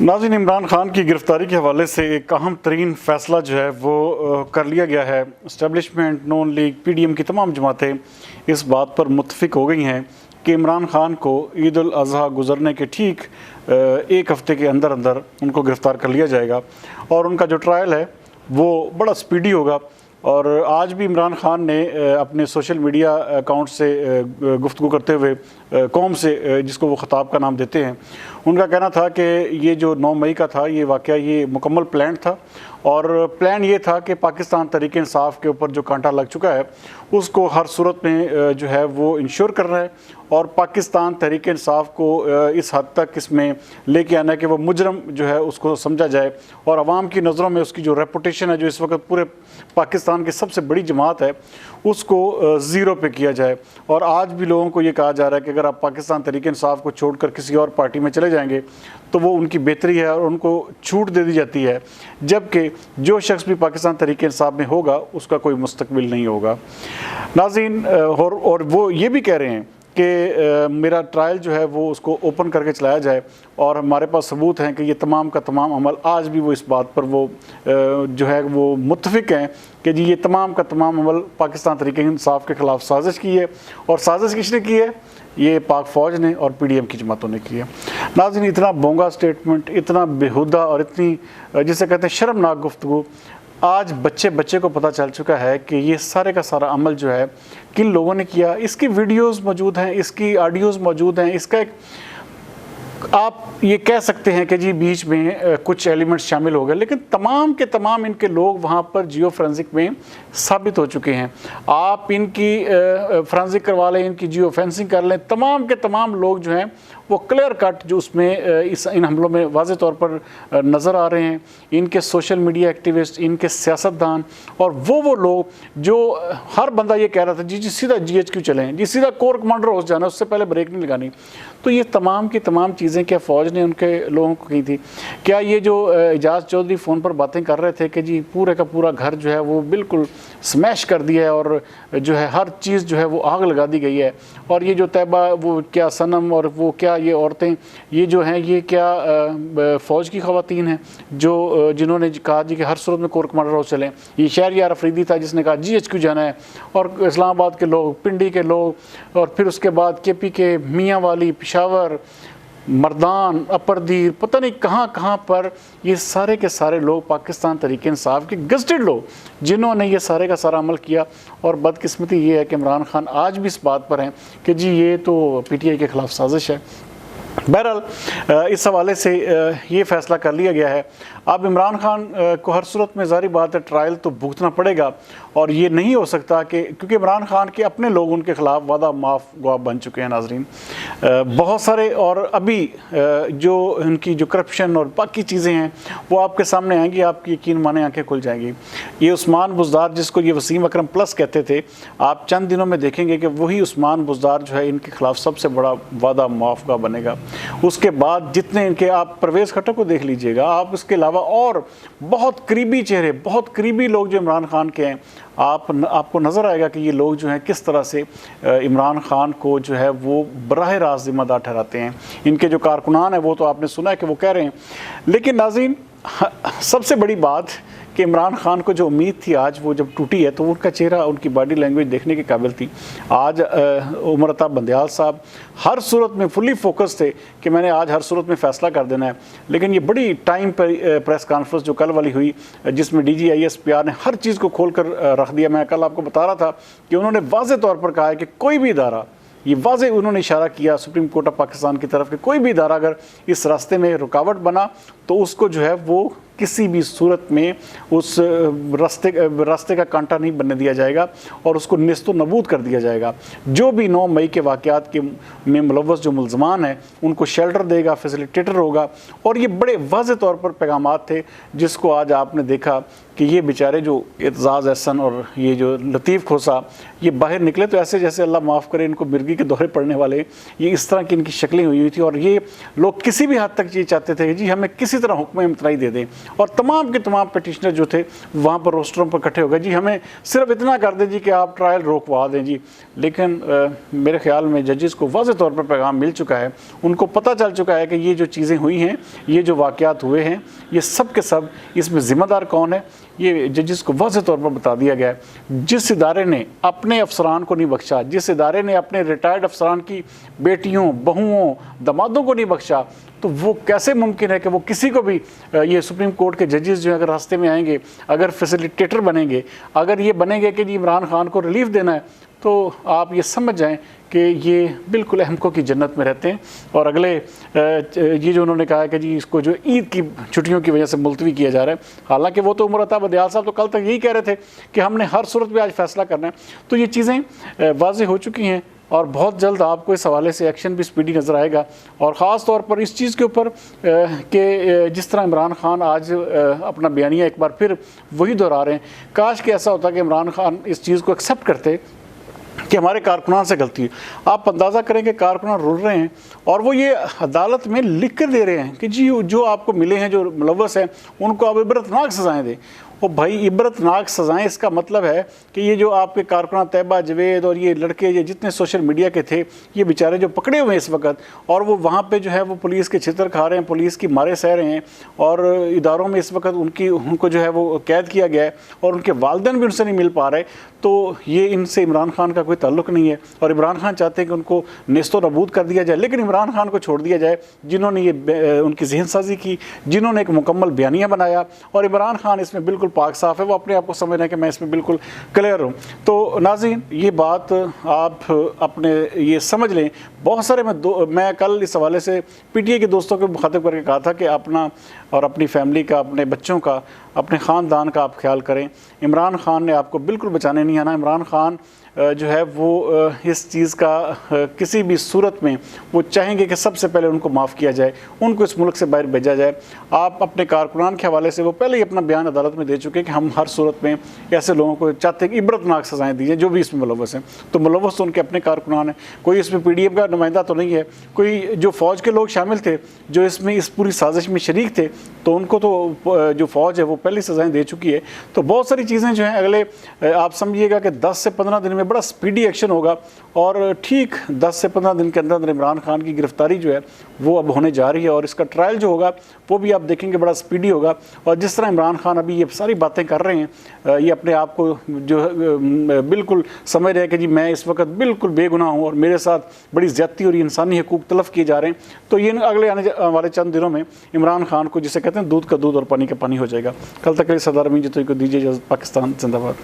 ناظرین، عمران خان کی گرفتاری کے حوالے سے ایک اہم ترین فیصلہ جو ہے وہ کر لیا گیا ہے۔ اسٹیبلشمنٹ، نون لیگ، پی ڈی ایم کی تمام جماعتیں اس بات پر متفق ہو گئی ہیں کہ عمران خان کو عید الاضحیٰ گزرنے کے ٹھیک ایک ہفتے کے اندر ان کو گرفتار کر لیا جائے گا، اور ان کا جو ٹرائل ہے وہ بڑا سپیڈی ہوگا۔ اور آج بھی عمران خان نے اپنے سوشل میڈیا اکاؤنٹ سے گفتگو کرتے ہوئے قوم سے، جس کو وہ خطاب کا نام دیتے ہیں، ان کا کہنا تھا کہ یہ جو 9 مئی کا تھا یہ واقعہ یہ مکمل پلان تھا، اور پلان یہ تھا کہ پاکستان تحریک انصاف کے اوپر جو کانٹا لگ چکا ہے اس کو ہر صورت میں جو ہے وہ انشور کرنا ہے، اور پاکستان تحریک انصاف کو اس حد تک اس میں لے کے آنا ہے کہ وہ مجرم جو ہے اس کو سمجھا جائے، اور عوام کی نظروں میں اس کی جو ریپوٹیشن ہے، جو اس وقت پورے پاکستان کی سب سے بڑی جماعت ہے، اس کو زیرو پہ کیا جائے۔ اور آج بھی لوگوں کو یہ کہا جا رہا ہے کہ اگر آپ پاکستان تحریک انصاف کو چھوڑ کر کسی اور پارٹی میں چلے جائیں گے تو وہ ان کی بہتری ہے، اور ان کو چھوٹ دے دی جاتی ہے، جبکہ جو شخص بھی پاکستان تحریک انصاف میں ہوگا اس کا کوئی مستقبل نہیں ہوگا۔ ناظرین، اور وہ یہ بھی کہہ رہے ہیں کہ میرا ٹرائل جو ہے وہ اس کو اوپن کر کے چلایا جائے، اور ہمارے پاس ثبوت ہیں کہ یہ تمام کا تمام عمل آج بھی وہ اس بات پر وہ جو ہے وہ متفق ہیں کہ جی یہ تمام کا تمام عمل پاکستان تحریک انصاف کے خلاف سازش کی ہے، اور سازش کس نے کی ہے؟ یہ پاک فوج نے اور پی ڈی ایم کی جماعتوں نے کی ہے۔ ناظرین، اتنا بونگا سٹیٹمنٹ، اتنا بیہودہ اور اتنی جسے کہتے ہیں شرمناک گفتگو، آج بچے کو پتہ چل چکا ہے کہ یہ سارے کا سارا عمل جو ہے کن لوگوں نے کیا۔ اس کی ویڈیوز موجود ہیں، اس کی آڈیوز موجود ہیں، اس کا ایک آپ یہ کہہ سکتے ہیں کہ جی بیچ میں کچھ ایلیمنٹس شامل ہو گئے، لیکن تمام کے تمام ان کے لوگ وہاں پر جیو فرینزک میں ثابت ہو چکے ہیں۔ آپ ان کی فرینزک کروا لیں، ان کی جیو فینسنگ کر لیں، تمام کے تمام لوگ جو ہیں وہ کلیئر کٹ جو اس میں ان حملوں میں واضح طور پر نظر آ رہے ہیں۔ ان کے سوشل میڈیا ایکٹیوسٹ، ان کے سیاستدان، اور وہ لوگ جو ہر بندہ یہ کہہ رہا تھا جی سیدھا جی ایچ کیو چلیں، جی سیدھا کور کمانڈر ہاؤس جانا، اس سے پہلے بریک نہیں لگانی۔ تو یہ تمام کی تمام چیزیں کیا فوج نے ان کے لوگوں کو کی تھی؟ کیا یہ جو اعجاز چودھری فون پر باتیں کر رہے تھے کہ جی پورے کا پورا گھر جو ہے وہ بالکل سمیش کر دیا ہے، اور جو ہے ہر چیز جو ہے وہ آگ لگا دی گئی ہے، اور یہ جو طیبہ وہ کیا صنم اور وہ کیا یہ عورتیں یہ جو ہیں یہ کیا فوج کی خواتین ہیں جنہوں نے کہا جی کہ ہر صورت میں کور کمانڈر ہاؤس چلیں؟ یہ شہریار افریدی تھا جس نے کہا جی ایچ کیو جانا ہے، اور اسلام آباد کے لوگ، پنڈی کے لوگ، اور پھر اس کے بعد کے پی کے، میاں والی، پشاور، مردان، اپردیر، پتہ نہیں کہاں کہاں پر یہ سارے کے سارے لوگ پاکستان تحریک انصاف کے گزٹڈ لوگ جنہوں نے یہ سارے کا سارا عمل کیا۔ اور بدقسمتی یہ ہے کہ عمران خان آج بھی اس بات پر ہیں کہ جی یہ تو پی ٹی آئی کے خلاف سازش ہے۔ بہرحال اس حوالے سے یہ فیصلہ کر لیا گیا ہے۔ اب عمران خان کو ہر صورت میں ظاہری بات ہے ٹرائل تو بھگتنا پڑے گا، اور یہ نہیں ہو سکتا کہ کیونکہ عمران خان کے اپنے لوگ ان کے خلاف وعدہ معاف گواہ بن چکے ہیں۔ ناظرین، بہت سارے، اور ابھی جو ان کی جو کرپشن اور باقی چیزیں ہیں وہ آپ کے سامنے آئیں گی، آپ کی یقین مانے آنکھیں کھل جائیں گی۔ یہ عثمان بزدار جس کو یہ وسیم اکرم پلس کہتے تھے، آپ چند دنوں میں دیکھیں گے کہ وہی عثمان بزدار جو ہے ان کے خلاف سب سے بڑا وعدہ معاف گواہ بنے گا۔ اس کے بعد جتنے ان کے، آپ پرویز خٹک کو دیکھ لیجئے گا، آپ اس کے علاوہ اور بہت قریبی چہرے، بہت قریبی لوگ جو عمران خان کے ہیں، آپ کو نظر آئے گا کہ یہ لوگ جو ہیں کس طرح سے عمران خان کو جو ہے وہ براہ راست ذمہ دار ٹھہراتے ہیں۔ ان کے جو کارکنان ہیں وہ تو آپ نے سنا ہے کہ وہ کہہ رہے ہیں، لیکن ناظرین سب سے بڑی بات کہ عمران خان کو جو امید تھی آج وہ جب ٹوٹی ہے، تو ان کا چہرہ، ان کی باڈی لینگویج دیکھنے کے قابل تھی۔ آج عمر عطا بندیال صاحب ہر صورت میں فلی فوکس تھے کہ میں نے آج ہر صورت میں فیصلہ کر دینا ہے، لیکن یہ بڑی ٹائم پر پریس کانفرنس جو کل والی ہوئی جس میں D G I S P R نے ہر چیز کو کھول کر رکھ دیا۔ میں کل آپ کو بتا رہا تھا کہ انہوں نے واضح طور پر کہا ہے کہ کوئی بھی ادارہ، یہ واضح انہوں نے اشارہ کیا سپریم کورٹ آف پاکستان کی طرف کہ کوئی بھی ادارہ اگر اس راستے میں رکاوٹ بنا تو اس کو جو ہے وہ کسی بھی صورت میں اس راستے کا کانٹا نہیں بننے دیا جائے گا، اور اس کو نیست و نابود کر دیا جائے گا۔ جو بھی 9 مئی کے واقعات میں ملوث جو ملزمان ہیں ان کو شیلٹر دے گا، فیسیلیٹیٹر ہوگا، اور یہ بڑے واضح طور پر پیغامات تھے جس کو آج آپ نے دیکھا کہ یہ بیچارے جو اعتزاز احسن اور یہ جو لطیف کھوسا یہ باہر نکلے تو ایسے جیسے اللہ معاف کرے ان کو مرگی کے دورے پڑنے والے، یہ اس طرح کی ان کی شکلیں ہوئی تھی، اور یہ لوگ کسی بھی حد تک یہ چاہتے تھے کہ جی ہمیں کسی طرح حکم امتناعی دے دیں۔ اور تمام کے تمام پٹیشنر جو تھے وہاں پر روسٹروں پر اکٹھے ہو گئے، جی ہمیں صرف اتنا کر دیں جی کہ آپ ٹرائل روکوا دیں جی. لیکن میرے خیال میں ججز کو واضح طور پر پیغام مل چکا ہے، ان کو پتہ چل چکا ہے کہ یہ جو چیزیں ہوئی ہیں، یہ جو واقعات ہوئے ہیں، یہ سب کے سب اس میں ذمہ دار کون ہے، یہ ججز کو واضح طور پر بتا دیا گیا ہے. جس ادارے نے اپنے افسران کو نہیں بخشا، جس ادارے نے اپنے ریٹائرڈ افسران کی بیٹیوں، بہوؤں، دامادوں کو نہیں بخشا، تو وہ کیسے ممکن ہے کہ وہ کسی کو بھی یہ سپریم کورٹ کے ججز جو ہیں اگر راستے میں آئیں گے، اگر فیسیلیٹیٹر بنیں گے، اگر یہ بنیں گے کہ جی عمران خان کو ریلیف دینا ہے، تو آپ یہ سمجھ جائیں کہ یہ بالکل احمقوں کی جنت میں رہتے ہیں. اور اگلے یہ جو انہوں نے کہا کہ جی اس کو جو عید کی چھٹیوں کی وجہ سے ملتوی کیا جا رہا ہے، حالانکہ وہ تو عمر عطا بدیال صاحب تو کل تک یہی کہہ رہے تھے کہ ہم نے ہر صورت میں آج فیصلہ کرنا ہے. تو یہ چیزیں واضح ہو چکی ہیں اور بہت جلد آپ کو اس حوالے سے ایکشن بھی سپیڈی نظر آئے گا. اور خاص طور پر اس چیز کے اوپر کہ جس طرح عمران خان آج اپنا بیانیہ ایک بار پھر وہی دہرا رہے ہیں، کاش کہ ایسا ہوتا کہ عمران خان اس چیز کو ایکسیپٹ کرتے کہ ہمارے کارکنان سے غلطی ہے. آپ اندازہ کریں کہ کارکنان رول رہے ہیں اور وہ یہ عدالت میں لکھ کر دے رہے ہیں کہ جی جو آپ کو ملے ہیں، جو ملوث ہیں، ان کو آپ عبرتناک سزائیں دیں. وہ بھائی عبرتناک سزائیں، اس کا مطلب ہے کہ یہ جو آپ کے کارکنان طیبہ جوید اور یہ لڑکے یہ جتنے سوشل میڈیا کے تھے، یہ بیچارے جو پکڑے ہوئے ہیں اس وقت، اور وہ وہاں پہ جو ہے وہ پولیس کے چھتر کھا رہے ہیں، پولیس کی مارے سہ رہے ہیں، اور اداروں میں اس وقت ان کو جو ہے وہ قید کیا گیا ہے، اور ان کے والدین بھی ان سے نہیں مل پا رہے. تو یہ ان سے عمران خان کا کوئی تعلق نہیں ہے، اور عمران خان چاہتے ہیں کہ ان کو نیست و نابود کر دیا جائے. لیکن عمران خان کو چھوڑ دیا جائے جنہوں نے یہ ان کی ذہن سازی کی، جنہوں نے ایک مکمل بیانیہ بنایا. اور عمران خان اس میں بالکل پاک صاف ہے، وہ اپنے آپ کو سمجھ رہے ہیں کہ میں اس میں بالکل کلیئر ہوں. تو ناظرین، یہ بات آپ اپنے یہ سمجھ لیں. بہت سارے میں کل اس حوالے سے پی ٹی اے کے دوستوں کو مخاطب کر کے کہا تھا کہ اپنا اور اپنی فیملی کا، اپنے بچوں کا، اپنے خاندان کا آپ خیال کریں. عمران خان نے آپ کو بالکل بچانے نہیں آنا. عمران خان جو ہے وہ اس چیز کا کسی بھی صورت میں وہ چاہیں گے کہ سب سے پہلے ان کو معاف کیا جائے، ان کو اس ملک سے باہر بھیجا جائے. آپ اپنے کارکنان کے حوالے سے وہ پہلے ہی اپنا بیان عدالت میں دے چکے کہ ہم ہر صورت میں ایسے لوگوں کو چاہتے ہیں کہ عبرتناک سزائیں دی جائیں جو بھی اس میں ملوث ہیں. تو ملوث تو ان کے اپنے کارکنان ہیں، کوئی اس میں پی ڈی ایم کا نمائندہ تو نہیں ہے. کوئی جو فوج کے لوگ شامل تھے جو اس میں اس پوری سازش میں شریک تھے، تو ان کو تو جو فوج ہے وہ پہلی سزائیں دے چکی ہے. تو بہت ساری چیزیں جو ہیں اگلے آپ سمجھیے گا کہ 10 سے 15 دن میں بڑا سپیڈی ایکشن ہوگا، اور ٹھیک 10 سے 15 دن کے اندر عمران خان کی گرفتاری جو ہے وہ اب ہونے جا رہی ہے، اور اس کا ٹرائل جو ہوگا وہ بھی آپ دیکھیں گے بڑا سپیڈی ہوگا. اور جس طرح عمران خان ابھی یہ ساری باتیں کر رہے ہیں، یہ اپنے آپ کو جو بالکل سمجھ رہے ہیں کہ جی میں اس وقت بالکل بے گناہ ہوں اور میرے ساتھ بڑی زیادتی اور انسانی حقوق تلف کیے جا رہے ہیں، تو یہ اگلے آنے والے چند دنوں میں عمران خان کو جسے کہتے ہیں دودھ کا دودھ اور پانی کا پانی ہو جائے گا. کل تک کے لیے سردار امین جتوئی کو دیجیے اجازت. پاکستان زندہ باد.